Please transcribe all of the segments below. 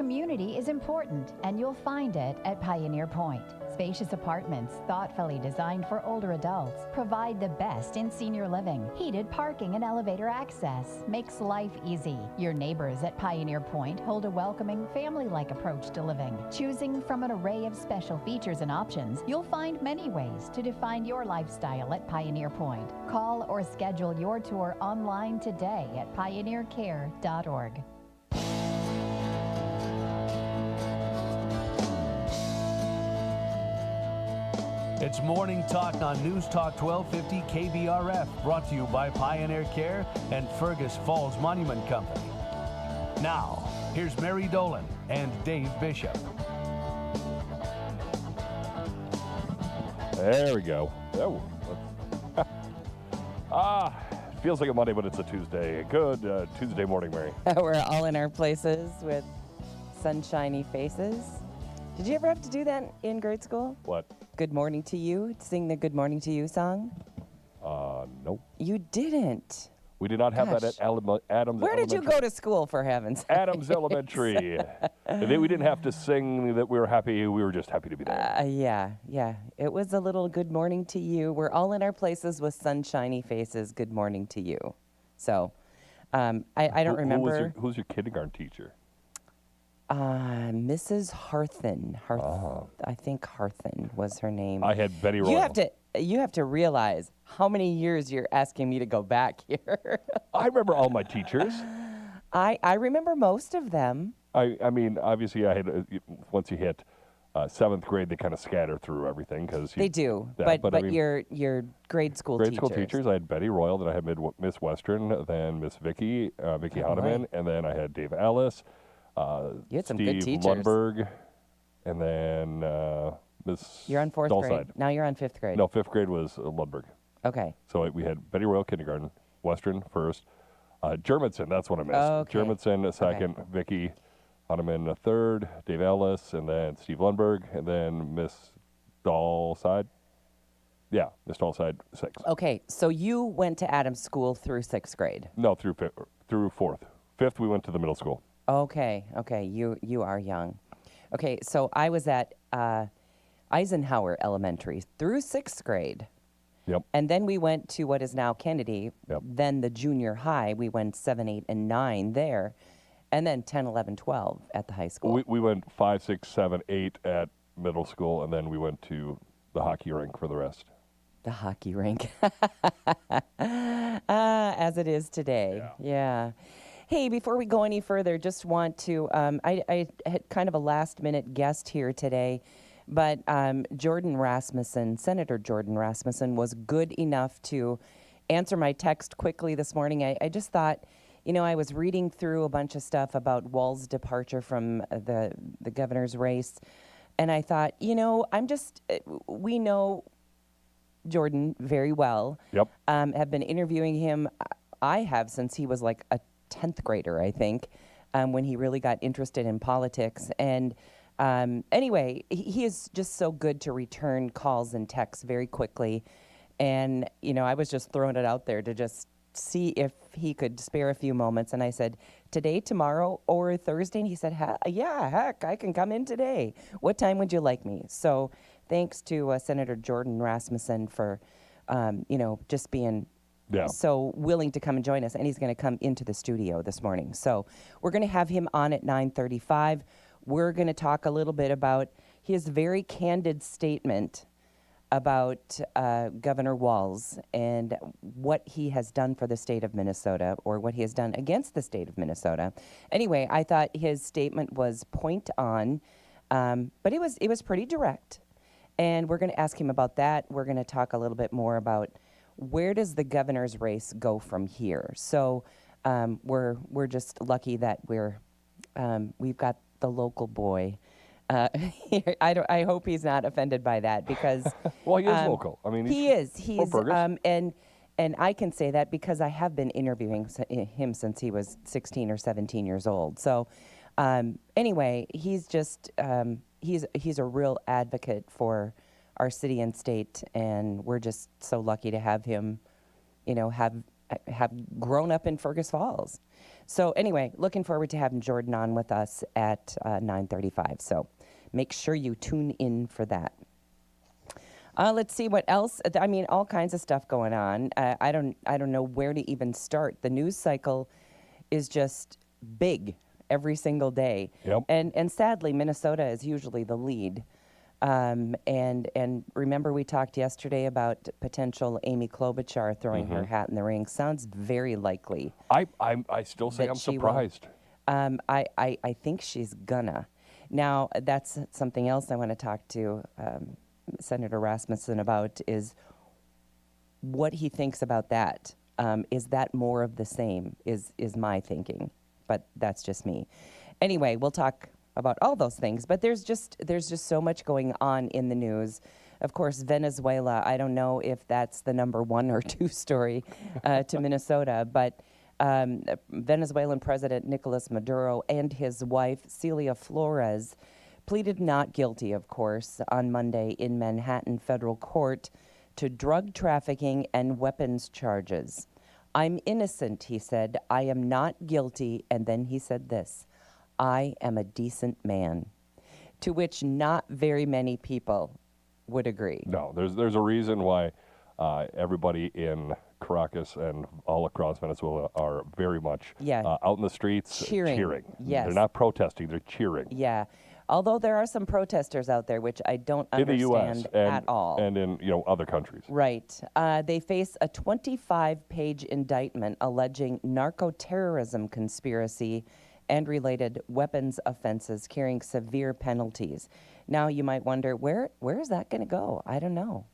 community is important, and you'll find it at Pioneer Point. Spacious apartments, thoughtfully designed for older adults, provide the best in senior living. Heated parking and elevator access makes life easy. Your neighbors at Pioneer Point hold a welcoming, family-like approach to living. Choosing from an array of special features and options, you'll find many ways to define your lifestyle at Pioneer Point. Call or schedule your tour online today at pioneercare.org. It's Morning Talk on News Talk 1250 KBRF, brought to you by Pioneer Care and Fergus Falls Monument Company. Now, here's Mary Dolan and Dave Bishop. There we go. Feels like a Monday, but it's a Tuesday. Good Tuesday morning, Mary. We're all in our places with sunshiny faces. Did you ever have to do that in grade school? What? Good morning to you? Sing the Good Morning to You song? Nope. You didn't. We did not have that at Adams. Where did you go to school, for heaven's sake? Adams Elementary. We didn't have to sing that we were happy. We were just happy to be there. Yeah. It was a little good morning to you. We're all in our places with sunshiny faces. Good morning to you. So, I don't remember. Who's your kindergarten teacher? Mrs. Harthen. I think Harthen was her name. I had Betty Royal. You have to realize how many years you're asking me to go back here. I remember all my teachers. I remember most of them. I mean, obviously, I had once you hit 7th grade, they kind of scatter through everything because they do. But I mean, your grade school teachers. I had Betty Royal, then I had Miss Western, then Miss Vicky Honeman, and then I had Dave Ellis. You had some Steve good teachers. Lundberg, and then Miss You're on 4th Dolside. grade. Now you're on 5th grade. No, 5th grade was Lundberg. Okay. So we had Betty Royal kindergarten, Western first, Germanson, that's what I missed. Okay. Germanson second, Vicky Honeman third, Dave Ellis, and then Steve Lundberg, and then Miss Dolside. Yeah, Miss Dolside 6th. Okay, so you went to Adams School through 6th grade. No, through 4th. 5th we went to the middle school. Okay, you are young. Okay, so I was at Eisenhower Elementary through 6th grade. Yep. And then we went to what is now Kennedy. Yep. Then the junior high, we went 7, 8, and 9 there. And then 10, 11, 12 at the high school. We went 5, 6, 7, 8 at middle school, and then we went to the hockey rink for the rest. The hockey rink. As it is today. Yeah. Hey, before we go any further, just want to, I had kind of a last-minute guest here today, but Senator Jordan Rasmussen was good enough to answer my text quickly this morning. I just thought, I was reading through a bunch of stuff about Wall's departure from the governor's race, and I thought, we know Jordan very well. Yep. Have been interviewing him. I have since he was like a 10th grader, I think, when he really got interested in politics. And anyway, he is just so good to return calls and texts very quickly. And, I was just throwing it out there to just see if he could spare a few moments. And I said, today, tomorrow, or Thursday? And he said, heck, I can come in today. What time would you like me? So thanks to Senator Jordan Rasmussen for, just being so willing to come and join us, and he's going to come into the studio this morning. So we're going to have him on at 9:35. We're going to talk a little bit about his very candid statement about Governor Walz and what he has done for the state of Minnesota, or what he has done against the state of Minnesota. Anyway, I thought his statement was point on, but it was pretty direct. And we're going to ask him about that. We're going to talk a little bit more about where does the governor's race go from here. So we're just lucky that we've got the local boy. I hope he's not offended by that, because well, he is local. I mean, he's and I can say that because I have been interviewing him since he was 16 or 17 years old. So anyway, he's just he's a real advocate for our city and state, and we're just so lucky to have him, have have grown up in Fergus Falls. So anyway, looking forward to having Jordan on with us at 9:35. So make sure you tune in for that. Let's see what else. I mean, all kinds of stuff going on. I don't know where to even start. The news cycle is just big every single day. Yep. And sadly, Minnesota is usually the lead. And remember, we talked yesterday about potential Amy Klobuchar throwing her hat in the ring. Sounds very likely. I still say that I'm she will. surprised. I think she's gonna. Now, that's something else I want to talk to Senator Rasmussen about, is what he thinks about that. Is that more of the same, is my thinking. But that's just me. Anyway, we'll talk about all those things, but there's just so much going on in the news. Of course, Venezuela, I don't know if that's the number 1 or 2 story to Minnesota, but Venezuelan President Nicolas Maduro and his wife, Celia Flores, pleaded not guilty, of course, on Monday in Manhattan federal court to drug trafficking and weapons charges. I'm innocent, he said. I am not guilty. And then he said this: I am a decent man, to which not very many people would agree. No, there's a reason why everybody in Caracas and all across Venezuela are very much out in the streets cheering. Yes. They're not protesting, they're cheering. Yeah. Although there are some protesters out there, which I don't in understand the U.S. and, at all. And in other countries. Right. They face a 25-page indictment alleging narco-terrorism conspiracy and related weapons offenses carrying severe penalties. Now, you might wonder, where is that going to go? I don't know.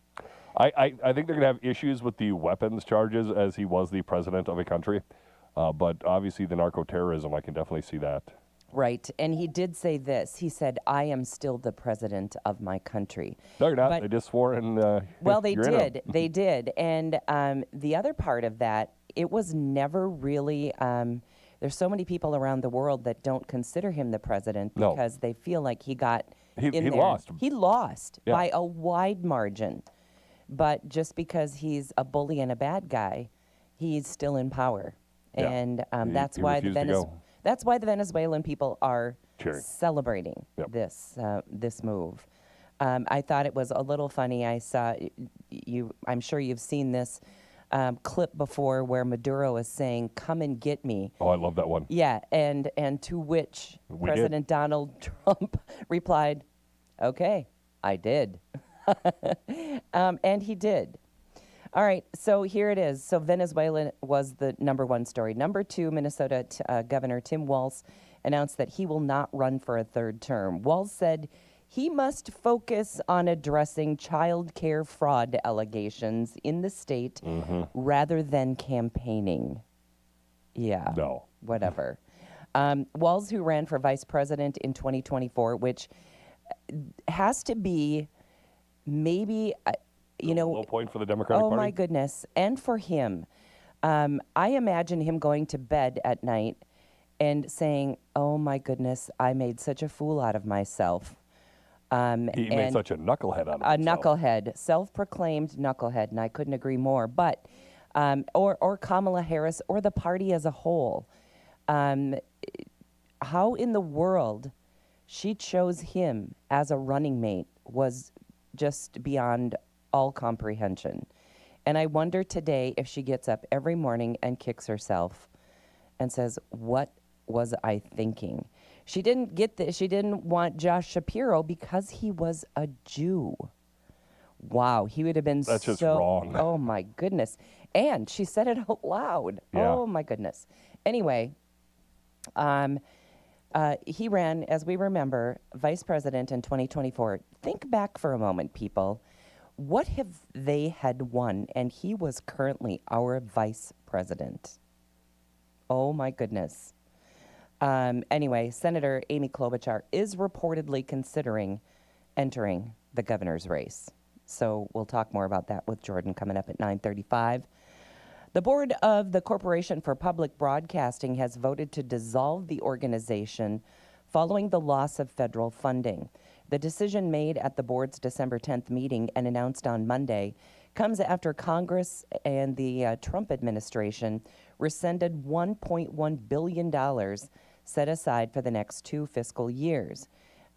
I think they're going to have issues with the weapons charges, as he was the president of a country. But obviously the narco-terrorism, I can definitely see that. Right. And he did say this. He said, I am still the president of my country. No, you're not. But, they just swore in. Well, they did. They did. And the other part of that, it was never really... there's so many people around the world that don't consider him the president because they feel like he got in there. Lost. He lost by a wide margin. But just because he's a bully and a bad guy, he's still in power. Yeah. And He refused to go. that's why the Venezuelan people are cheering, celebrating this move. I thought it was a little funny. I saw I'm sure you've seen this clip before where Maduro is saying, "Come and get me." Oh, I love that one. Yeah, and to which President Donald Trump replied, "Okay, I did." And he did. All right, so here it is. So Venezuela was the number 1 story. Number 2, Minnesota Governor Tim Walz announced that he will not run for a 3rd term. Walz said he must focus on addressing child care fraud allegations in the state rather than campaigning. Yeah. No. Whatever. Walz, who ran for vice president in 2024, which has to be maybe... low point for the Democratic Party. Oh, my goodness. And for him, I imagine him going to bed at night and saying, oh, my goodness, I made such a fool out of myself. He made such a knucklehead out of himself. A knucklehead, self-proclaimed knucklehead, and I couldn't agree more. But, or Kamala Harris, or the party as a whole. How in the world she chose him as a running mate was just beyond all comprehension. And I wonder today if she gets up every morning and kicks herself and says, what was I thinking? She didn't get this. She didn't want Josh Shapiro because he was a Jew. Wow, he would have been That's just wrong. Oh, my goodness. And she said it out loud. Yeah. Oh, my goodness. Anyway, he ran, as we remember, vice president in 2024. Think back for a moment, people. What if they had won and he was currently our vice president? Oh, my goodness. Anyway, Senator Amy Klobuchar is reportedly considering entering the governor's race. So we'll talk more about that with Jordan coming up at 9:35. The board of the Corporation for Public Broadcasting has voted to dissolve the organization following the loss of federal funding. The decision made at the board's December 10th meeting and announced on Monday comes after Congress and the Trump administration rescinded $1.1 billion set aside for the next 2 fiscal years.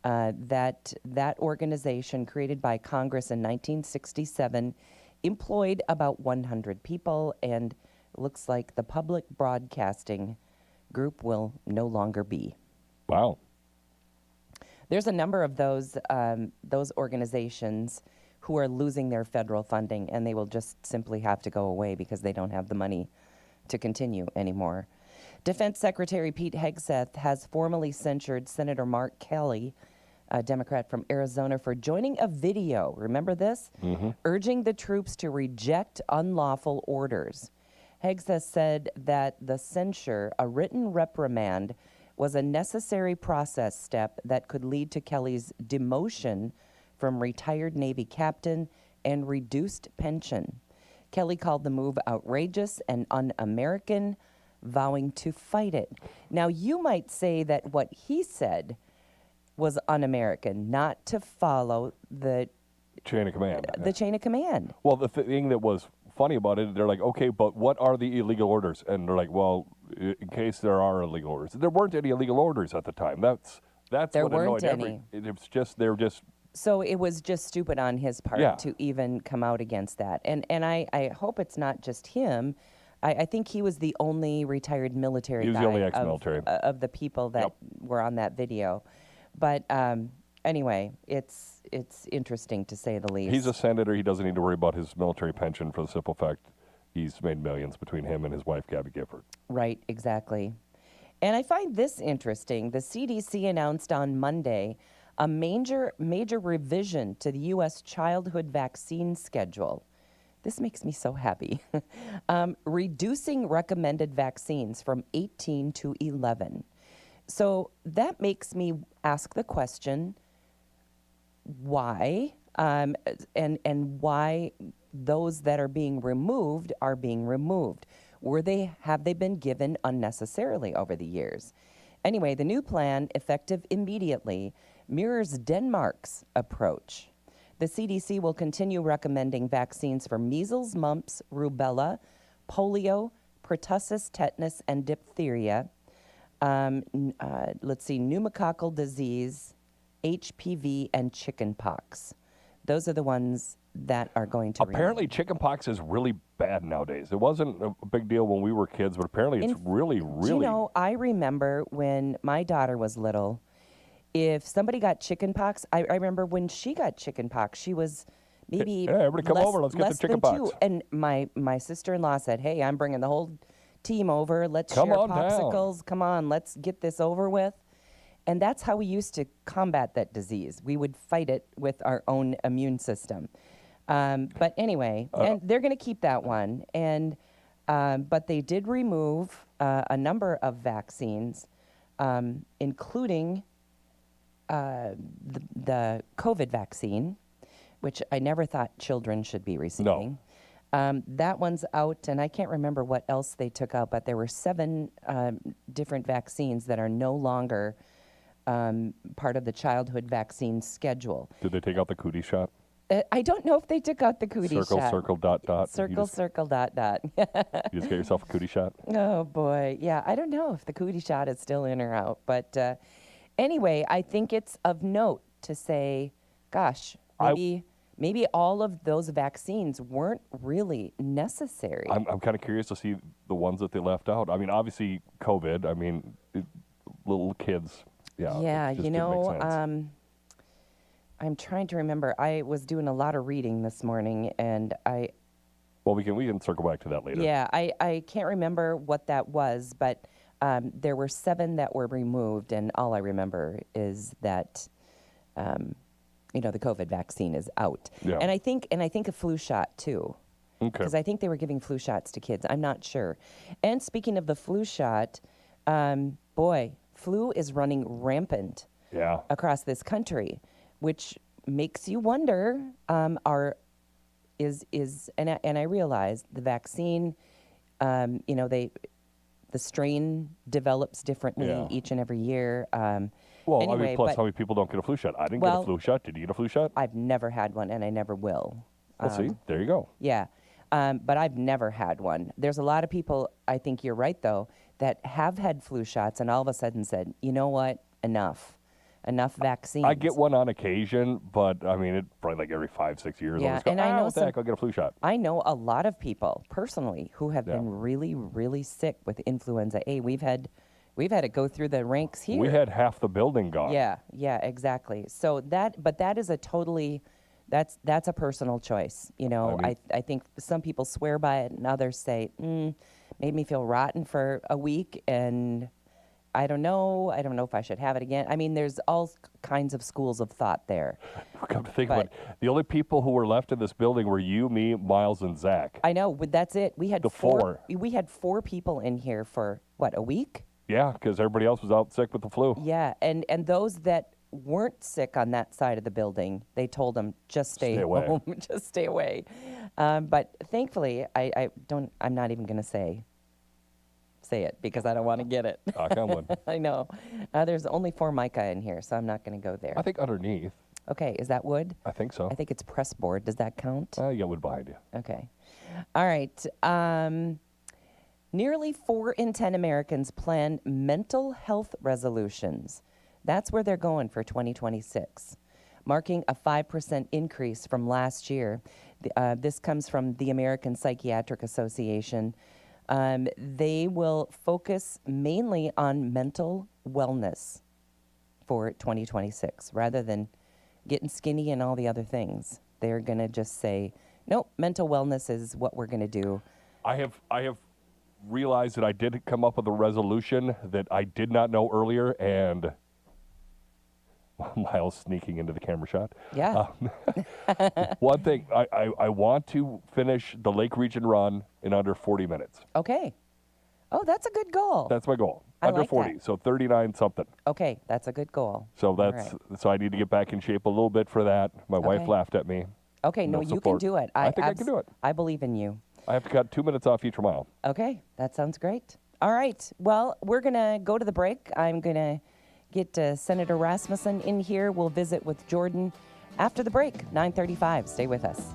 That organization, created by Congress in 1967, employed about 100 people, and looks like the public broadcasting group will no longer be. Wow. There's a number of those organizations who are losing their federal funding, and they will just simply have to go away because they don't have the money to continue anymore. Defense Secretary Pete Hegseth has formally censured Senator Mark Kelly, a Democrat from Arizona, for joining a video, remember this? Urging the troops to reject unlawful orders. Hegseth said that the censure, a written reprimand, was a necessary process step that could lead to Kelly's demotion from retired Navy captain and reduced pension. Kelly called the move outrageous and un-American, vowing to fight it. Now, you might say that what he said was un-American, not to follow the Chain of command. the chain of command. Well, the thing that was funny about it, they're like, okay, but what are the illegal orders? And they're like, well, in case there are illegal orders. There weren't any illegal orders at the time. That's There what weren't annoyed any. It's just, they're just, So it was just stupid on his part Yeah. to even come out against that. And I hope it's not just him. I think he was the only retired military He was the guy only ex-military. of the people that were on that video. But anyway, it's interesting to say the least. he's a senator. He doesn't need to worry about his military pension for the simple fact he's made millions between him and his wife, Gabby Gifford. Right, exactly. And I find this interesting. The CDC announced on Monday a major revision to the U.S. childhood vaccine schedule. This makes me so happy. Reducing recommended vaccines from 18 to 11. So that makes me ask the question, why? And why those that are being removed are being removed. Have they been given unnecessarily over the years? Anyway, the new plan, effective immediately, mirrors Denmark's approach. The CDC will continue recommending vaccines for measles, mumps, rubella, polio, pertussis, tetanus, and diphtheria. Pneumococcal disease, HPV, and chickenpox. Those are the ones that are going to Apparently, chickenpox is really bad nowadays. It wasn't a big deal when we were kids, but apparently it's really, really. Do you know, I remember when my daughter was little, if somebody got chickenpox, I remember when she got chickenpox, she was maybe Hey, everybody come over, let's get the less than chickenpox. 2. And my sister-in-law said, hey, I'm bringing the whole team over. Let's Come share on down." popsicles. Come on, let's get this over with. And that's how we used to combat that disease. We would fight it with our own immune system. But anyway, and they're going to keep that one. And but they did remove a number of vaccines, including the COVID vaccine, which I never thought children should be receiving. That one's out, and I can't remember what else they took out, but there were 7 different vaccines that are no longer part of the childhood vaccine schedule. Did they take out the cootie shot? I don't know if they took out the cootie Circle, shot. circle, dot, dot. Circle, circle, dot, dot. You just get yourself a cootie shot? Oh, boy. Yeah, I don't know if the cootie shot is still in or out. But anyway, I think it's of note to say, gosh, maybe all of those vaccines weren't really necessary. I'm kind of curious to see the ones that they left out. I mean, obviously, COVID. I mean, little kids. Yeah. Yeah, it just you didn't make know, sense. I'm trying to remember. I was doing a lot of reading this morning, and Well, we can circle back to that later. yeah, I can't remember what that was, but there were 7 that were removed, and all I remember is that, the COVID vaccine is out. Yeah. And I think a flu shot too. Okay. Because I think they were giving flu shots to kids. I'm not sure. And speaking of the flu shot, flu is running rampant Yeah. across this country, which makes you wonder, and I realize the vaccine, the strain develops differently Yeah. each and every year. Well, anyway, I mean, plus but how many people don't get a flu shot? I didn't get a flu shot. Did you get a flu shot? I've never had one, and I never will. Well, see, there you go. Yeah. But I've never had one. There's a lot of people, I think you're right, though, that have had flu shots and all of a sudden said, you know what, enough vaccines. I get one on occasion, but I mean, it probably like every 5-6 years. Yeah, I'll just go, and I know what the heck, I'll get a flu shot. I know a lot of people personally who have Yeah. been really, really sick with influenza A. We've had it go through the ranks here. We had half the building gone. Yeah, exactly. So that is a totally, that's a personal choice. You know, I think some people swear by it and others say, made me feel rotten for a week and I don't know if I should have it again. I mean, there's all kinds of schools of thought there. Come to think of it, the only people who were left in this building were you, me, Miles, and Zach. I know, but that's it. We had The four. We had 4 people in here for, what, a week? Yeah, because everybody else was out sick with the flu. Yeah, and those that weren't sick on that side of the building, they told them, just stay away. home, just stay away. But thankfully, I'm not even going to say it because I don't want to get it. Knock on wood. I know. There's only Formica in here, so I'm not going to go there. I think underneath. Okay, is that wood? I think so. I think it's press board. Does that count? You got wood behind you. Okay. All right. Nearly 4 in 10 Americans plan mental health resolutions. That's where they're going for 2026, marking a 5% increase from last year. This comes from the American Psychiatric Association. They will focus mainly on mental wellness for 2026 rather than getting skinny and all the other things. They're going to just say, nope, mental wellness is what we're going to do. I have realized that I did come up with a resolution that I did not know earlier, and Miles sneaking into the camera shot. Yeah. One thing, I want to finish the Lake Region run in under 40 minutes. Okay. Oh, that's a good goal. That's my goal. I Under like 40, that. so 39 something. Okay, that's a good goal. So All that's right. so I need to get back in shape a little bit for that. My wife Okay. laughed at me. Okay, no, you can support. do it. I think I can do it. I believe in you. I have to cut 2 minutes off each mile. Okay, that sounds great. All right, well, we're going to go to the break. I'm going to get Senator Rasmussen in here. We'll visit with Jordan after the break, 9:35. Stay with us.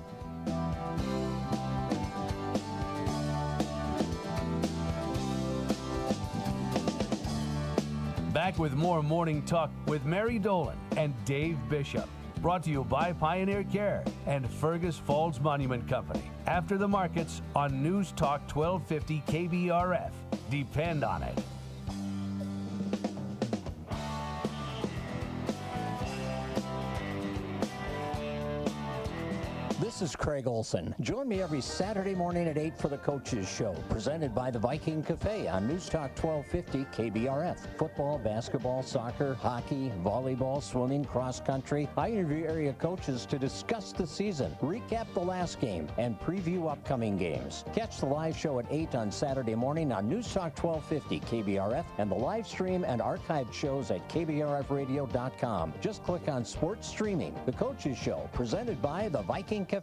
Back with more Morning Talk with Mary Dolan and Dave Bishop. Brought to you by Pioneer Care and Fergus Falls Monument Company. After the markets on News Talk 1250 KBRF. Depend on it. This is Craig Olson. Join me every Saturday morning at 8 for the Coaches Show, presented by the Viking Cafe on News Talk 1250 KBRF. Football, basketball, soccer, hockey, volleyball, swimming, cross country. I interview area coaches to discuss the season, recap the last game, and preview upcoming games. Catch the live show at 8 on Saturday morning on News Talk 1250 KBRF and the live stream and archived shows at KBRFradio.com. Just click on Sports Streaming. The Coaches Show, presented by the Viking Cafe.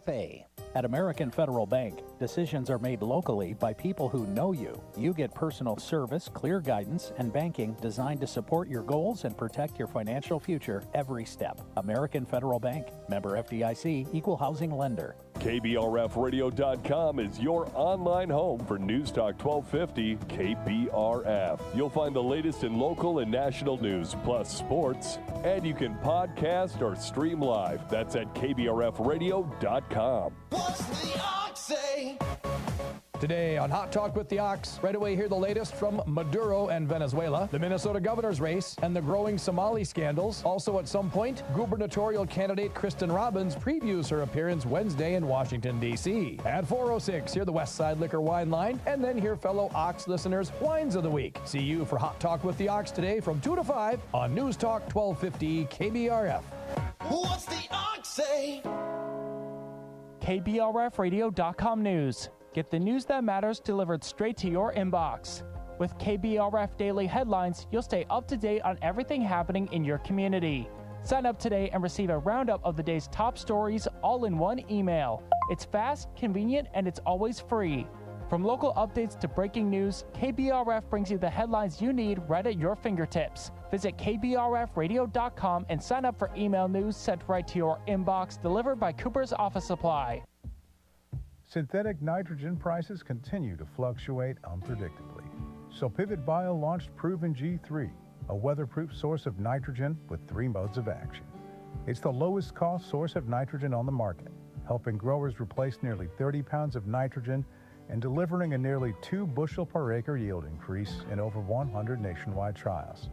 At American Federal Bank, decisions are made locally by people who know you. You get personal service, clear guidance, and banking designed to support your goals and protect your financial future every step. American Federal Bank, member FDIC, equal housing lender. KBRFradio.com is your online home for News Talk 1250 KBRF. You'll find the latest in local and national news, plus sports, and you can podcast or stream live. That's at KBRFradio.com. What's the ox say? Today on Hot Talk with the Ox, right away hear the latest from Maduro and Venezuela, the Minnesota governor's race, and the growing Somali scandals. Also at some point, gubernatorial candidate Kristen Robbins previews her appearance Wednesday in Washington, D.C. At 4:06, hear the West Side Liquor Wine Line, and then hear fellow Ox listeners' Wines of the Week. See you for Hot Talk with the Ox today from 2 to 5 on News Talk 1250 KBRF. What's the ox say? KBRFradio.com news. Get the news that matters delivered straight to your inbox. With KBRF Daily Headlines, you'll stay up to date on everything happening in your community. Sign up today and receive a roundup of the day's top stories all in one email. It's fast, convenient, and it's always free. From local updates to breaking news, KBRF brings you the headlines you need right at your fingertips. Visit KBRFradio.com and sign up for email news sent right to your inbox, delivered by Cooper's Office Supply. Synthetic nitrogen prices continue to fluctuate unpredictably. So Pivot Bio launched Proven G3, a weatherproof source of nitrogen with 3 modes of action. It's the lowest cost source of nitrogen on the market, helping growers replace nearly 30 pounds of nitrogen and delivering a nearly 2 bushel per acre yield increase in over 100 nationwide trials.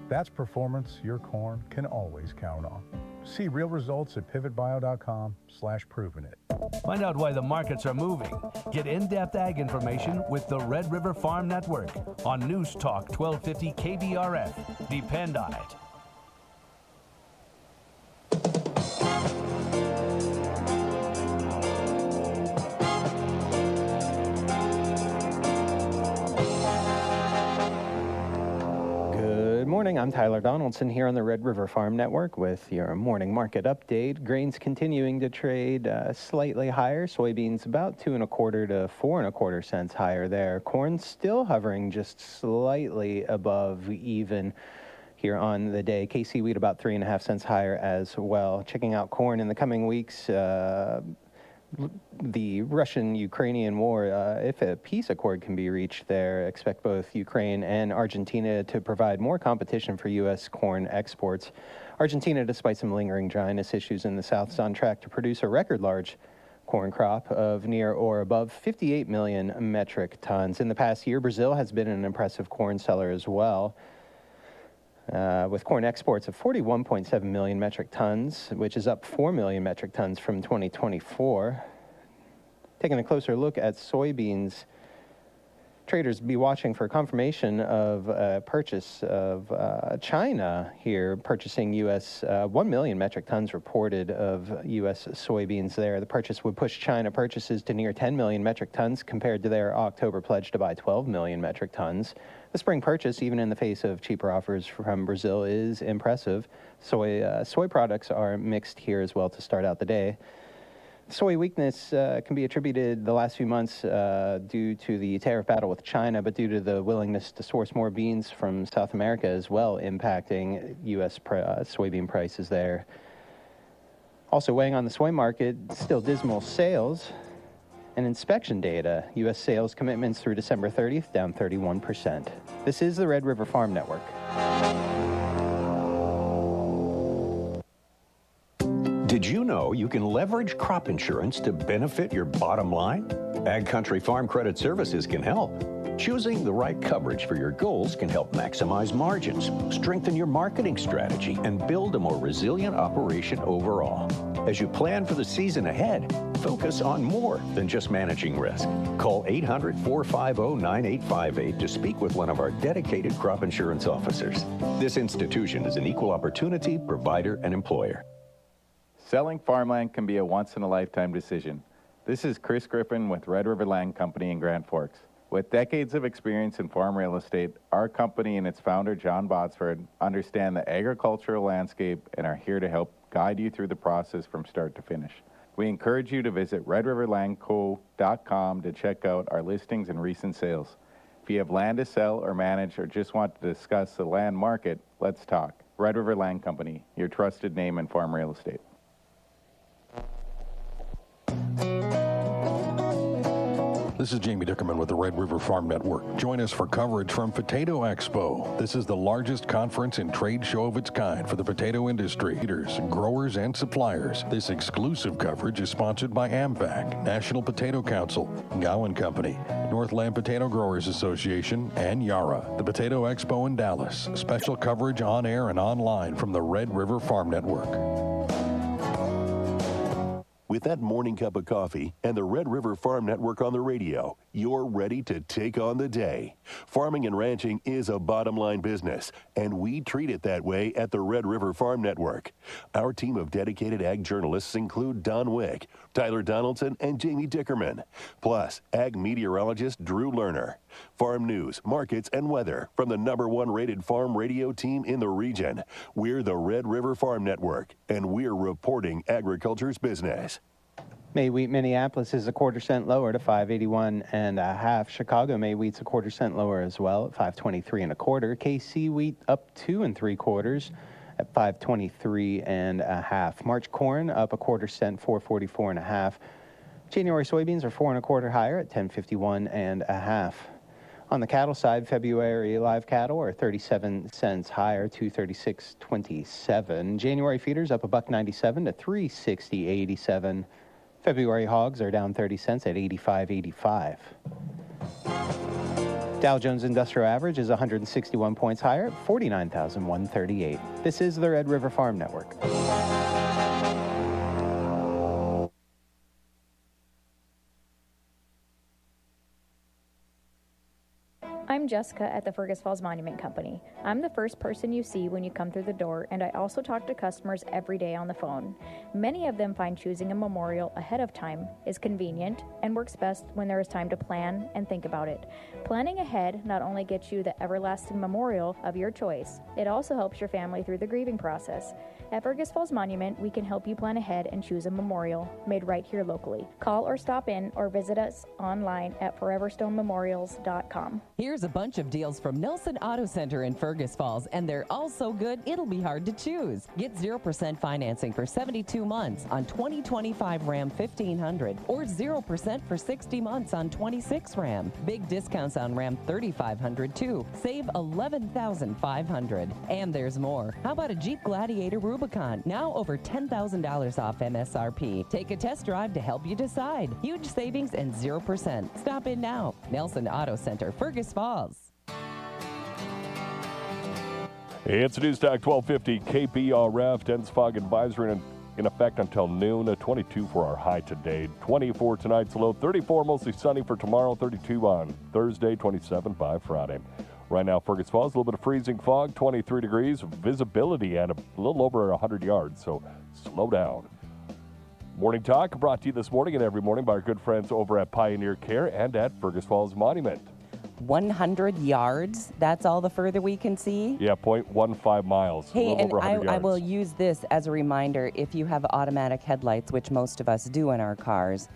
That's performance your corn can always count on. See real results at pivotbio.com/provenit. Find out why the markets are moving. Get in-depth ag information with the Red River Farm Network on News Talk 1250 KBRF. Depend on it. Good morning, I'm Tyler Donaldson here on the Red River Farm Network with your morning market update. Grains continuing to trade slightly higher. Soybeans about 2 1/4 to 4 1/4 cents higher there. Corn still hovering just slightly above even here on the day. KC wheat about 3.5 cents higher as well. Checking out corn in the coming weeks. The Russian-Ukrainian war, if a peace accord can be reached there, expect both Ukraine and Argentina to provide more competition for U.S. corn exports. Argentina, despite some lingering dryness issues in the south, is on track to produce a record large corn crop of near or above 58 million metric tons. In the past year, Brazil has been an impressive corn seller as well, with corn exports of 41.7 million metric tons, which is up 4 million metric tons from 2024. Taking a closer look at soybeans, traders be watching for confirmation of purchase of China here, purchasing U.S. 1 million metric tons reported of U.S. soybeans there. The purchase would push China purchases to near 10 million metric tons compared to their October pledge to buy 12 million metric tons. The spring purchase, even in the face of cheaper offers from Brazil, is impressive. Soy products are mixed here as well to start out the day. Soy weakness can be attributed the last few months due to the tariff battle with China, but due to the willingness to source more beans from South America as well, impacting U.S. soybean prices there. Also weighing on the soy market, still dismal sales and inspection data. U.S. sales commitments through December 30th, down 31%. This is the Red River Farm Network. Did you know you can leverage crop insurance to benefit your bottom line? Ag Country Farm Credit Services can help. Choosing the right coverage for your goals can help maximize margins, strengthen your marketing strategy, and build a more resilient operation overall. As you plan for the season ahead, focus on more than just managing risk. Call 800-450-9858 to speak with one of our dedicated crop insurance officers. This institution is an equal opportunity provider and employer. Selling farmland can be a once-in-a-lifetime decision. This is Chris Griffin with Red River Land Company in Grand Forks. With decades of experience in farm real estate, our company and its founder, John Botsford, understand the agricultural landscape and are here to help guide you through the process from start to finish. We encourage you to visit redriverlandco.com to check out our listings and recent sales. If you have land to sell or manage or just want to discuss the land market, let's talk. Red River Land Company, your trusted name in farm real estate. This is Jamie Dickerman with the Red River Farm Network. Join us for coverage from Potato Expo. This is the largest conference and trade show of its kind for the potato industry, leaders, growers, and suppliers. This exclusive coverage is sponsored by AMVAC, National Potato Council, Gowan Company, Northland Potato Growers Association, and Yara. The Potato Expo in Dallas. Special coverage on air and online from the Red River Farm Network. With that morning cup of coffee and the Red River Farm Network on the radio, you're ready to take on the day. Farming and ranching is a bottom-line business, and we treat it that way at the Red River Farm Network. Our team of dedicated ag journalists include Don Wick, Tyler Donaldson, and Jamie Dickerman, plus ag meteorologist Drew Lerner. Farm news, markets, and weather from the #1 rated farm radio team in the region. We're the Red River Farm Network, and we're reporting agriculture's business. May wheat Minneapolis is a 1/4 cent lower to 581.5. Chicago May wheat's a 1/4 cent lower as well at 523.25. KC wheat up 2 3/4 at 523.5. March corn up a 1/4 cent, 444.5. January soybeans are 4 1/4 higher at 10.51 1/2. On the cattle side, February live cattle are 37 cents higher, 236.27. January feeders up $1.97 to 360.87. February hogs are down 30 cents at 85.85. Dow Jones Industrial Average is 161 points higher at 49,138. This is the Red River Farm Network. I'm Jessica at the Fergus Falls Monument Company. I'm the first person you see when you come through the door, and I also talk to customers every day on the phone. Many of them find choosing a memorial ahead of time is convenient and works best when there is time to plan and think about it. Planning ahead not only gets you the everlasting memorial of your choice, it also helps your family through the grieving process. At Fergus Falls Monument, we can help you plan ahead and choose a memorial made right here locally. Call or stop in or visit us online at foreverstonememorials.com. Here's a bunch of deals from Nelson Auto Center in Fergus Falls, and they're all so good it'll be hard to choose. Get 0% financing for 72 months on 2025 Ram 1500 or 0% for 60 months on 26 Ram. Big discounts on Ram 3500 too. Save $11,500. And there's more. How about a Jeep Gladiator Rubicon? Now over $10,000 off MSRP. Take a test drive to help you decide. Huge savings and 0%. Stop in now. Nelson Auto Center, Fergus Falls. It's News Talk 1250 KBRF. Dense fog advisory in effect until noon. 22 for our high today. 24 tonight's low. 34 mostly sunny for tomorrow. 32 on Thursday. 27 by Friday. Right now, Fergus Falls, a little bit of freezing fog. 23 degrees. Visibility at a little over 100 yards. So slow down. Morning Talk brought to you this morning and every morning by our good friends over at Pioneer Care and at Fergus Falls Monument. 100 yards, that's all the further we can see? Yeah, 0.15 miles. Hey, and over I will use this as a reminder. If you have automatic headlights, which most of us do in our cars,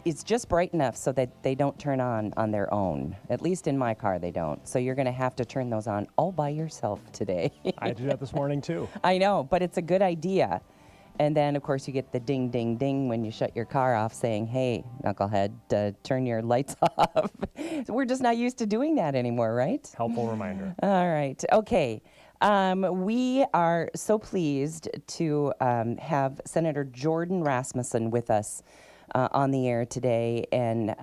it's just bright enough so that they don't turn on their own. At least in my car, they don't. So you're going to have to turn those on all by yourself today. I did that this morning, too. I know, but it's a good idea. And then, of course, you get the ding, ding, ding when you shut your car off saying, hey, knucklehead, turn your lights off. So we're just not used to doing that anymore, right? Helpful reminder. All right. Okay. We are so pleased to have Senator Jordan Rasmussen with us on the air today. And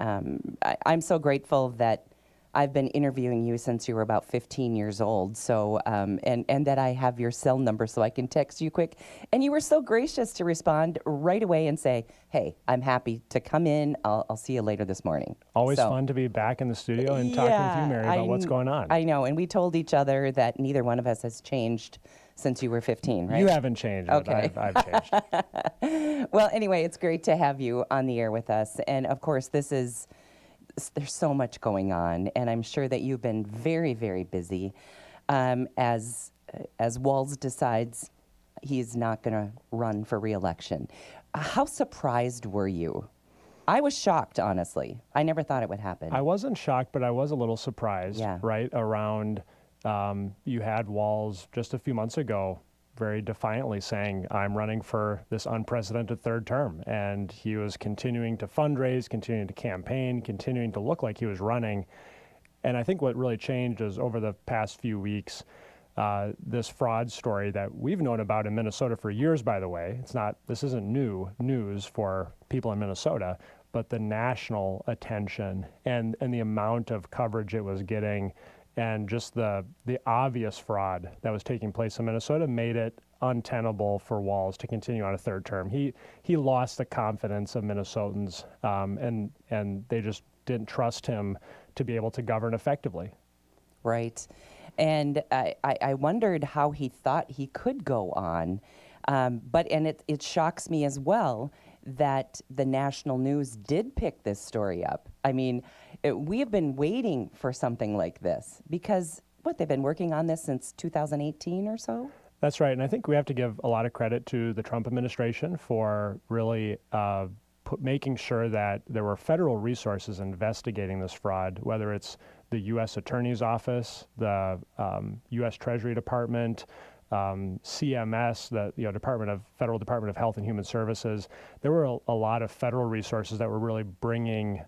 I'm so grateful that I've been interviewing you since you were about 15 years old, so and that I have your cell number so I can text you quick. And you were so gracious to respond right away and say, hey, I'm happy to come in. I'll see you later this morning. Always fun to be back in the studio and talking with you, Mary, about what's going on. I know, and we told each other that neither one of us has changed since you were 15, right? You haven't changed, okay. but I've changed. Well, anyway, it's great to have you on the air with us. And, of course, there's so much going on, and I'm sure that you've been very, very busy as Walz decides he's not going to run for re-election. How surprised were you? I was shocked, honestly. I never thought it would happen. I wasn't shocked, but I was a little surprised, right, around you had Walz just a few months ago very defiantly saying, I'm running for this unprecedented third term. And he was continuing to fundraise, continuing to campaign, continuing to look like he was running. And I think what really changed is over the past few weeks, this fraud story that we've known about in Minnesota for years, by the way. This isn't new news for people in Minnesota, but the national attention and the amount of coverage it was getting and just the obvious fraud that was taking place in Minnesota made it untenable for Walz to continue on a third term. He lost the confidence of Minnesotans, and they just didn't trust him to be able to govern effectively. Right. And I wondered how he thought he could go on. But it shocks me as well that the national news did pick this story up. I mean, we have been waiting for something like this because, they've been working on this since 2018 or so? That's right. And I think we have to give a lot of credit to the Trump administration for really making sure that there were federal resources investigating this fraud, whether it's the U.S. Attorney's Office, the U.S. Treasury Department, CMS, the Federal Department of Health and Human Services. There were a lot of federal resources that were really bringing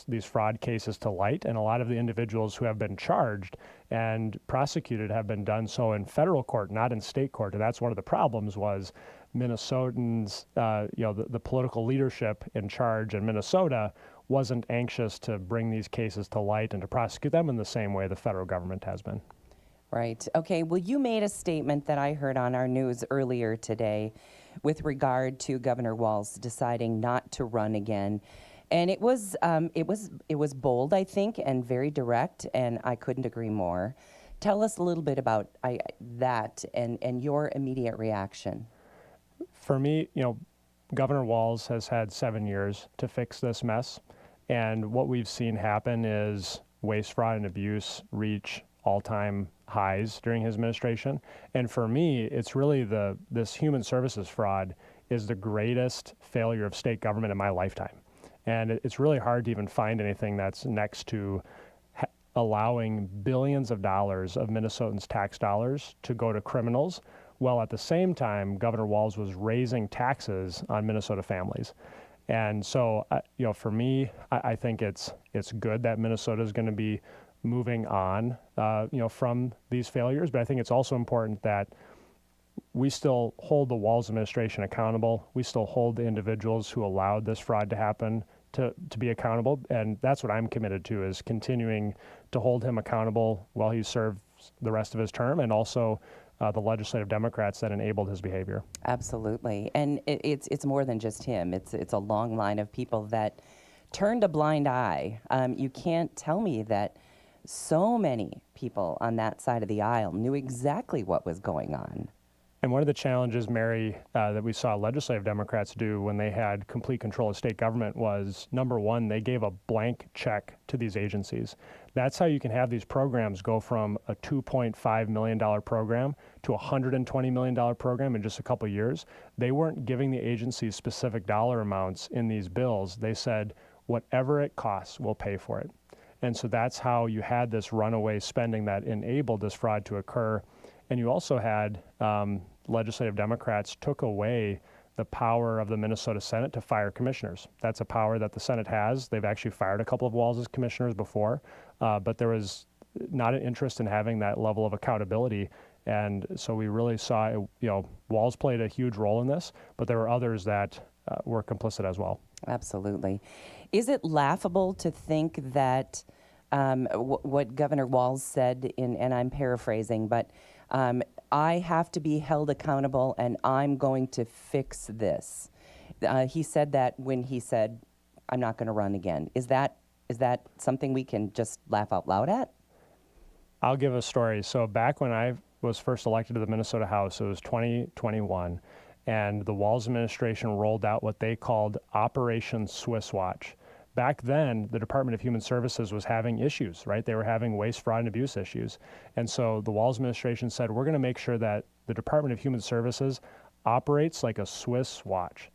these fraud cases to light, and a lot of the individuals who have been charged and prosecuted have been done so in federal court, not in state court. And that's one of the problems was Minnesotans, the political leadership in charge in Minnesota wasn't anxious to bring these cases to light and to prosecute them in the same way the federal government has been. Right. Okay. Well, you made a statement that I heard on our news earlier today with regard to Governor Walz deciding not to run again. And it was bold, I think, and very direct, and I couldn't agree more. Tell us a little bit about that and your immediate reaction. For me, Governor Walz has had 7 years to fix this mess. And what we've seen happen is waste, fraud, and abuse reach all-time highs during his administration. And for me, it's really this human services fraud is the greatest failure of state government in my lifetime. And it's really hard to even find anything that's next to allowing billions of dollars of Minnesotans' tax dollars to go to criminals, while at the same time, Governor Walz was raising taxes on Minnesota families. And so, for me, I think it's good that Minnesota is going to be moving on, from these failures. But I think it's also important that we still hold the Walz administration accountable. We still hold the individuals who allowed this fraud to happen to be accountable. And that's what I'm committed to, is continuing to hold him accountable while he serves the rest of his term, and also the legislative Democrats that enabled his behavior. Absolutely. And it's more than just him. It's a long line of people that turned a blind eye. You can't tell me that so many people on that side of the aisle knew exactly what was going on. And one of the challenges, Mary, that we saw legislative Democrats do when they had complete control of state government was, number one, they gave a blank check to these agencies. That's how you can have these programs go from a $2.5 million program to a $120 million program in just a couple years. They weren't giving the agencies specific dollar amounts in these bills. They said, whatever it costs, we'll pay for it. And so that's how you had this runaway spending that enabled this fraud to occur. And you also had legislative Democrats took away the power of the Minnesota Senate to fire commissioners. That's a power that the Senate has. They've actually fired a couple of Walz's commissioners before, but there was not an interest in having that level of accountability. And so we really saw, Walz played a huge role in this, but there were others that were complicit as well. Absolutely. Is it laughable to think that what Governor Walz said, and I'm paraphrasing, but I have to be held accountable and I'm going to fix this. He said that when he said, I'm not going to run again. Is that something we can just laugh out loud at? I'll give a story. So back when I was first elected to the Minnesota House, it was 2021, and the Walz administration rolled out what they called Operation Swiss Watch. Back then, the Department of Human Services was having issues, right? They were having waste, fraud, and abuse issues. And so the Walz administration said, we're going to make sure that the Department of Human Services operates like a Swiss watch.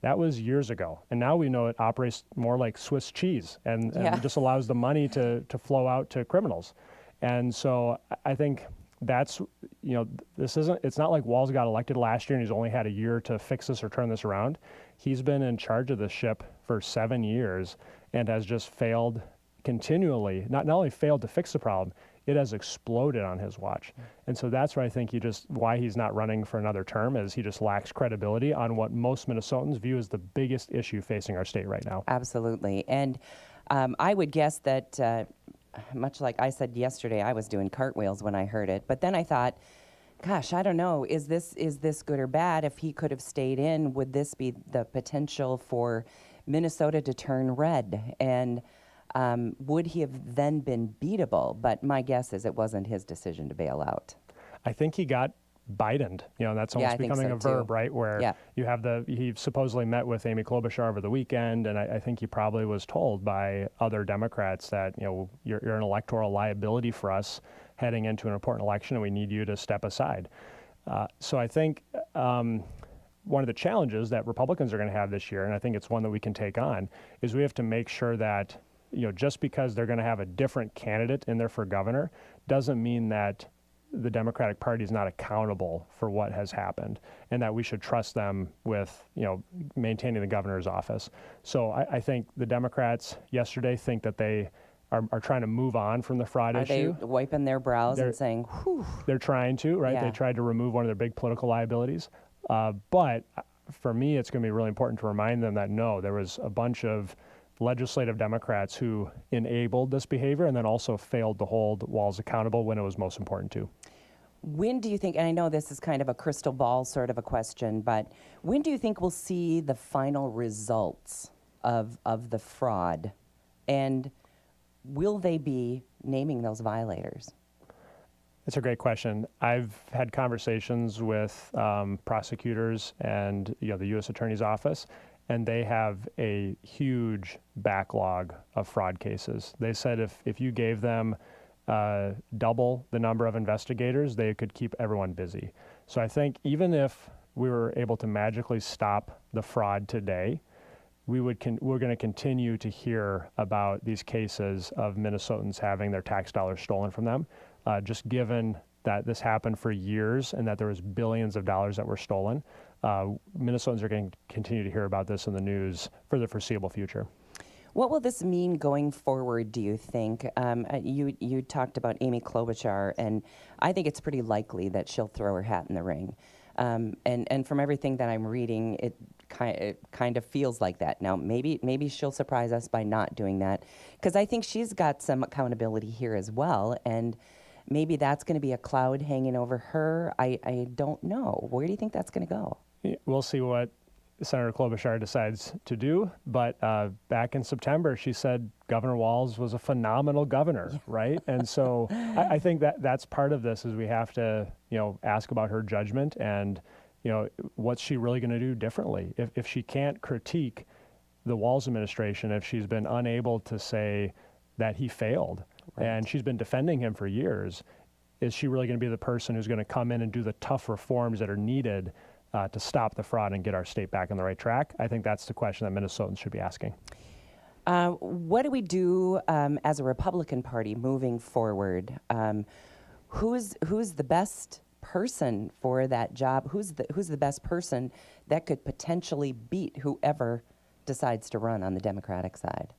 That was years ago. And now we know it operates more like Swiss cheese and just allows the money to flow out to criminals. And so I think that's, it's not like Walz got elected last year and he's only had a year to fix this or turn this around. He's been in charge of the ship for 7 years and has just failed continually, not only failed to fix the problem, it has exploded on his watch. And so that's why I think why he's not running for another term is he just lacks credibility on what most Minnesotans view as the biggest issue facing our state right now. Absolutely. And I would guess that, much like I said yesterday, I was doing cartwheels when I heard it. But then I thought, gosh, I don't know, is this good or bad? If he could have stayed in, would this be the potential for Minnesota to turn red? And would he have then been beatable? But my guess is it wasn't his decision to bail out. I think he got Bidened. That's almost becoming a verb, right? Where you have he supposedly met with Amy Klobuchar over the weekend, and I think he probably was told by other Democrats that, you're an electoral liability for us heading into an important election, and we need you to step aside. So I think one of the challenges that Republicans are going to have this year, and I think it's one that we can take on, is we have to make sure that, just because they're going to have a different candidate in there for governor doesn't mean that the Democratic Party is not accountable for what has happened, and that we should trust them with, maintaining the governor's office. So I think the Democrats yesterday think that they are trying to move on from the fraud issue. Are they wiping their brows and saying, whew? They're trying to, right? Yeah. They tried to remove one of their big political liabilities. But for me, it's going to be really important to remind them that no, there was a bunch of legislative Democrats who enabled this behavior and then also failed to hold Walz accountable when it was most important to. When do you think, and I know this is kind of a crystal ball sort of a question, but when do you think we'll see the final results of the fraud? And will they be naming those violators? It's a great question. I've had conversations with prosecutors and the U.S. Attorney's Office, and they have a huge backlog of fraud cases. They said if you gave them double the number of investigators, they could keep everyone busy. So I think even if we were able to magically stop the fraud today, we're going to continue to hear about these cases of Minnesotans having their tax dollars stolen from them, just given that this happened for years and that there was billions of dollars that were stolen. Minnesotans are going to continue to hear about this in the news for the foreseeable future. What will this mean going forward, do you think? You talked about Amy Klobuchar, and I think it's pretty likely that she'll throw her hat in the ring. And from everything that I'm reading, it kind of feels like that. Now, maybe she'll surprise us by not doing that, because I think she's got some accountability here as well, and maybe that's going to be a cloud hanging over her. I don't know. Where do you think that's going to go? We'll see what Senator Klobuchar decides to do, but back in September, she said Governor Walz was a phenomenal governor, right? And so I think that's part of this is we have to, ask about her judgment and, what's she really going to do differently? If she can't critique the Walz administration, if she's been unable to say that he failed, and she's been defending him for years, is she really going to be the person who's going to come in and do the tough reforms that are needed to stop the fraud and get our state back on the right track? I think that's the question that Minnesotans should be asking. What do we do as a Republican Party moving forward? Who's the best person for that job? Who's the best person that could potentially beat whoever decides to run on the Democratic side?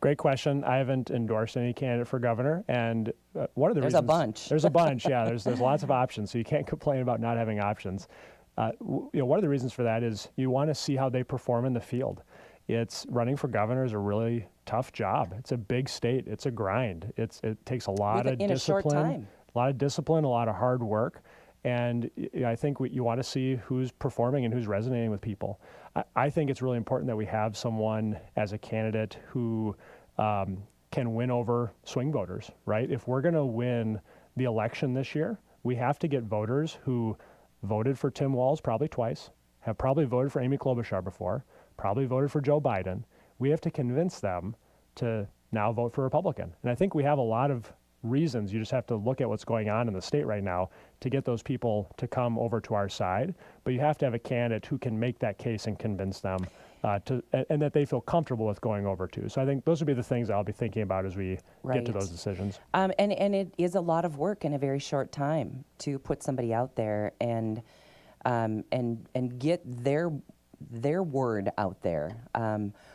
Great question. I haven't endorsed any candidate for governor, and one of the reasons... There's a bunch. There's a bunch, yeah. There's lots of options, so you can't complain about not having options. One of the reasons for that is you want to see how they perform in the field. It's running for governor is a really tough job. It's a big state. It's a grind. It takes a lot of discipline, in a short time. a lot of hard work, and I think you want to see who's performing and who's resonating with people. I think it's really important that we have someone as a candidate who can win over swing voters, right? If we're going to win the election this year, we have to get voters who voted for Tim Walz probably twice, have probably voted for Amy Klobuchar before, probably voted for Joe Biden. We have to convince them to now vote for Republican. And I think we have a lot of reasons. You just have to look at what's going on in the state right now to get those people to come over to our side. But you have to have a candidate who can make that case and convince them and that they feel comfortable with going over to. So I think those would be the things I'll be thinking about as we get to those decisions. And it is a lot of work in a very short time to put somebody out there and get their word out there.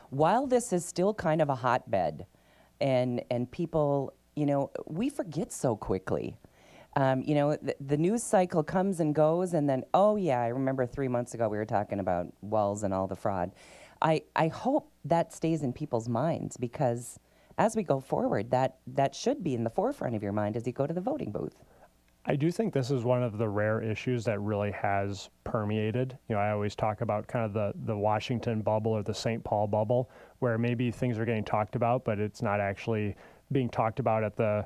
While this is still kind of a hotbed, and people, we forget so quickly. The news cycle comes and goes, and then, oh yeah, I remember 3 months ago we were talking about Walz and all the fraud. I hope that stays in people's minds, because as we go forward, that should be in the forefront of your mind as you go to the voting booth. I do think this is one of the rare issues that really has permeated. I always talk about kind of the Washington bubble or the St. Paul bubble, where maybe things are getting talked about, but it's not actually being talked about at the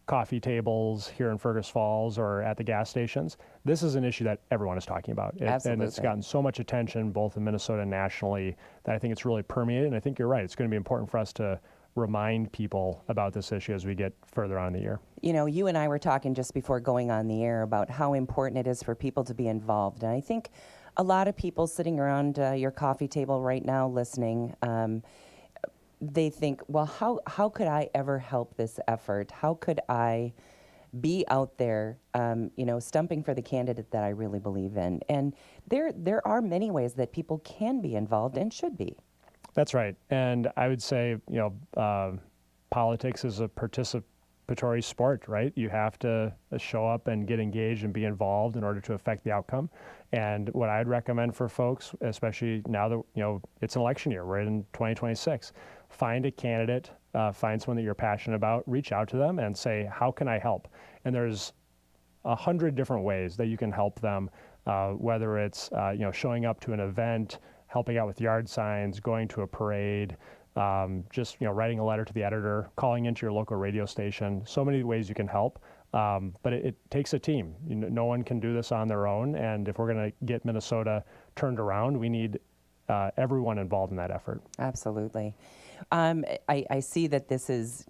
coffee tables here in Fergus Falls or at the gas stations. This is an issue that everyone is talking about. Absolutely. And it's gotten so much attention both in Minnesota and nationally that I think it's really permeated. And I think you're right. It's going to be important for us to remind people about this issue as we get further on in the year. You and I were talking just before going on the air about how important it is for people to be involved. And I think a lot of people sitting around your coffee table right now listening, they think, well, how could I ever help this effort? How could I be out there, stumping for the candidate that I really believe in. And there are many ways that people can be involved and should be. That's right. And I would say, politics is a participatory sport, right? You have to show up and get engaged and be involved in order to affect the outcome. And what I'd recommend for folks, especially now that, it's an election year, we're in 2026, find a candidate, find someone that you're passionate about, reach out to them and say, how can I help? And there's 100 different ways that you can help them, whether it's, showing up to an event, helping out with yard signs, going to a parade, just writing a letter to the editor, calling into your local radio station. So many ways you can help, but it takes a team. No one can do this on their own, and if we're going to get Minnesota turned around, we need everyone involved in that effort. Absolutely. I see that this is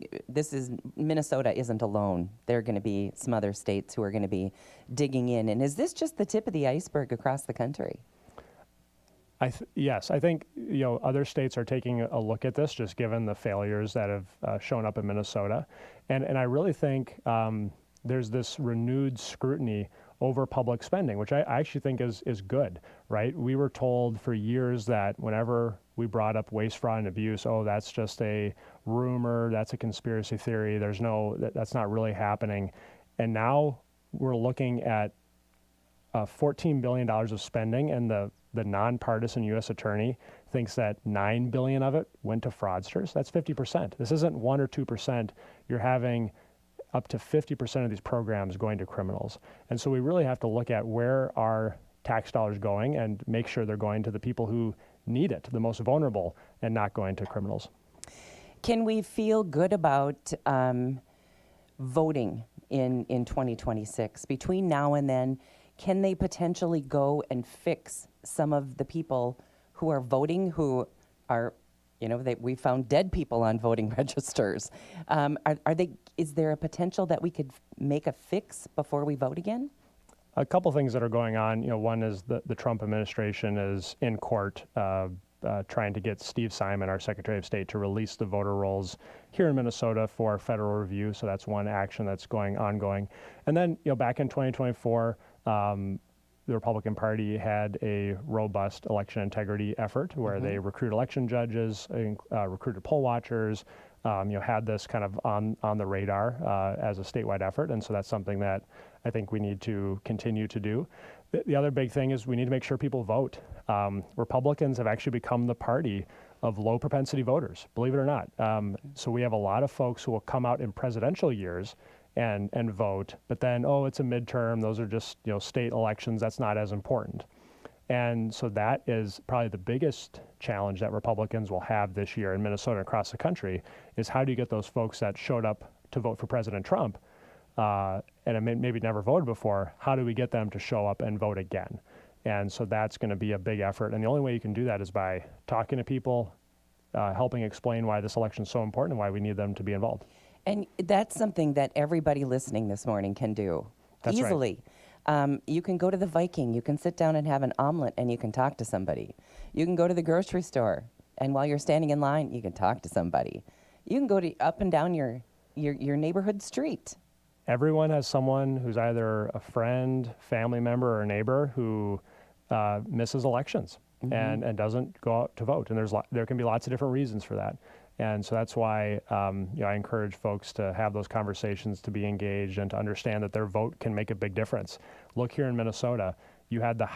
Minnesota isn't alone. There are going to be some other states who are going to be digging in, and is this just the tip of the iceberg across the country? Yes, I think other states are taking a look at this, just given the failures that have shown up in Minnesota, and I really think there's this renewed scrutiny over public spending, which I actually think is good, right? We were told for years that whenever we brought up waste, fraud, and abuse, oh, that's just a rumor, that's a conspiracy theory. That's not really happening, and now we're looking at $14 billion of spending, and the nonpartisan U.S. attorney thinks that $9 billion of it went to fraudsters. That's 50%. This isn't 1 or 2%. You're having up to 50% of these programs going to criminals. And so we really have to look at where are tax dollars going and make sure they're going to the people who need it, the most vulnerable, and not going to criminals. Can we feel good about voting in 2026? Between now and then, can they potentially go and fix some of the people who are voting, who are, we found dead people on voting registers? Is there a potential that we could make a fix before we vote again? A couple things that are going on. One is the Trump administration is in court trying to get Steve Simon, our Secretary of State, to release the voter rolls here in Minnesota for federal review. So that's one action that's ongoing. And then, back in 2024, the Republican Party had a robust election integrity effort where they recruit election judges, recruited poll watchers, had this kind of on the radar as a statewide effort. And so that's something that I think we need to continue to do. The other big thing is we need to make sure people vote. Republicans have actually become the party of low propensity voters, believe it or not. So we have a lot of folks who will come out in presidential years and vote, but then, it's a midterm, those are just state elections, that's not as important. And so that is probably the biggest challenge that Republicans will have this year in Minnesota and across the country, is how do you get those folks that showed up to vote for President Trump and maybe never voted before, how do we get them to show up and vote again? And so that's going to be a big effort, and the only way you can do that is by talking to people, helping explain why this election is so important and why we need them to be involved. And that's something that everybody listening this morning can do easily. Right. You can go to the Viking, you can sit down and have an omelet and you can talk to somebody. You can go to the grocery store, and while you're standing in line, you can talk to somebody. You can go up and down your neighborhood street. Everyone has someone who's either a friend, family member, or a neighbor who misses elections and doesn't go out to vote. And there can be lots of different reasons for that. And so that's why I encourage folks to have those conversations, to be engaged, and to understand that their vote can make a big difference. Look here in Minnesota, you had the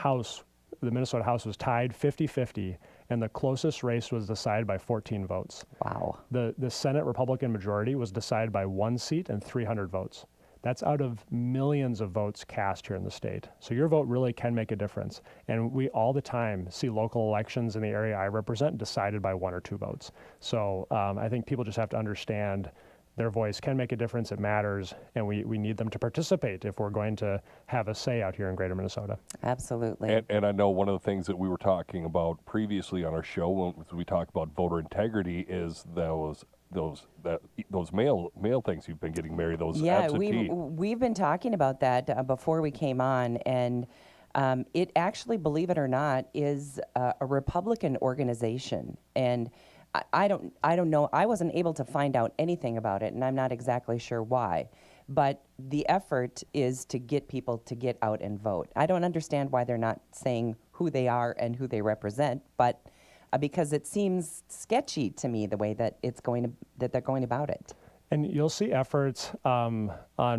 Minnesota House was tied 50-50, and the closest race was decided by 14 votes. Wow. The Senate Republican majority was decided by 1 seat and 300 votes. That's out of millions of votes cast here in the state. So your vote really can make a difference. And we all the time see local elections in the area I represent decided by 1 or 2 votes. So I think people just have to understand their voice can make a difference, it matters, and we need them to participate if we're going to have a say out here in Greater Minnesota. Absolutely. And I know one of the things that we were talking about previously on our show when we talked about voter integrity is those mail things you've been getting, Mary, those absentee. We've been talking about that before we came on, and it actually, believe it or not, is a Republican organization. And I don't know. I wasn't able to find out anything about it, and I'm not exactly sure why. But the effort is to get people to get out and vote. I don't understand why they're not saying who they are and who they represent, but because it seems sketchy to me the way that they're going about it. And you'll see efforts on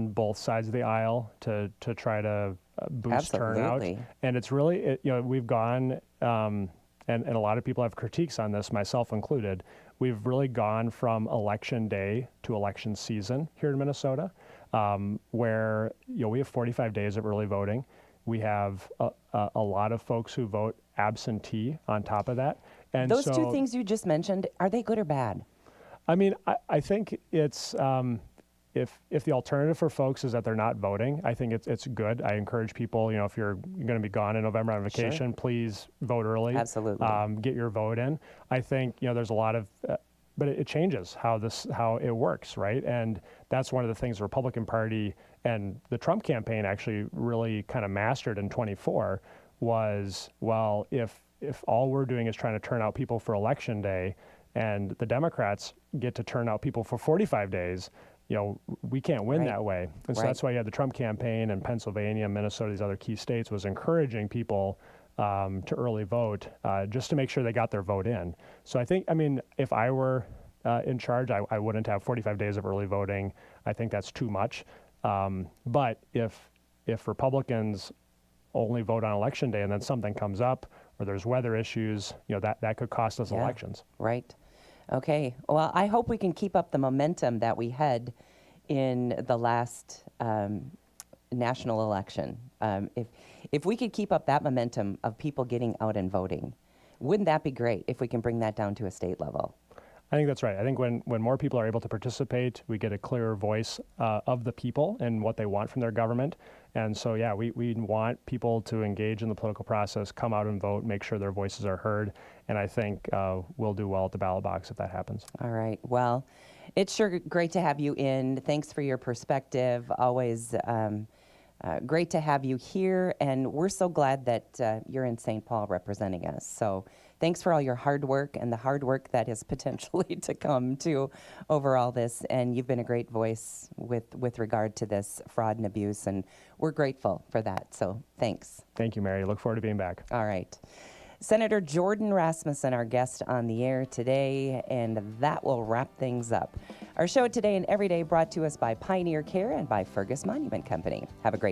both sides of the aisle to try to boost turnout. And it's really, we've gone, and a lot of people have critiques on this, myself included. We've really gone from election day to election season here in Minnesota, where we have 45 days of early voting. We have a lot of folks who vote absentee on top of that. And those two things you just mentioned, are they good or bad? I mean, I think it's if the alternative for folks is that they're not voting, I think it's good. I encourage people, if you're going to be gone in November on vacation, please vote early. Absolutely. Get your vote in. I think there's a lot of, but it changes how it works, right? And that's one of the things the Republican Party and the Trump campaign actually really kind of mastered in 24 was, well, if all we're doing is trying to turn out people for election day, and the Democrats get to turn out people for 45 days, we can't win that way. And so that's why you had the Trump campaign in Pennsylvania, Minnesota, these other key states was encouraging people to early vote just to make sure they got their vote in. So I think, if I were in charge, I wouldn't have 45 days of early voting. I think that's too much. But if Republicans only vote on election day and then something comes up or there's weather issues, that could cost us elections. Right. Okay. Well, I hope we can keep up the momentum that we had in the last national election. If we could keep up that momentum of people getting out and voting, wouldn't that be great if we can bring that down to a state level? I think that's right. I think when more people are able to participate, we get a clearer voice of the people and what they want from their government. And so, we want people to engage in the political process, come out and vote, make sure their voices are heard. And I think we'll do well at the ballot box if that happens. All right. Well, it's sure great to have you in. Thanks for your perspective. Always great to have you here. And we're so glad that you're in St. Paul representing us. So thanks for all your hard work and the hard work that is potentially to come too over all this. And you've been a great voice with regard to this fraud and abuse. And we're grateful for that. So thanks. Thank you, Mary. Look forward to being back. All right. Senator Jordan Rasmussen, our guest on the air today, and that will wrap things up. Our show today and every day brought to us by Pioneer Care and by Fergus Monument Company. Have a great day.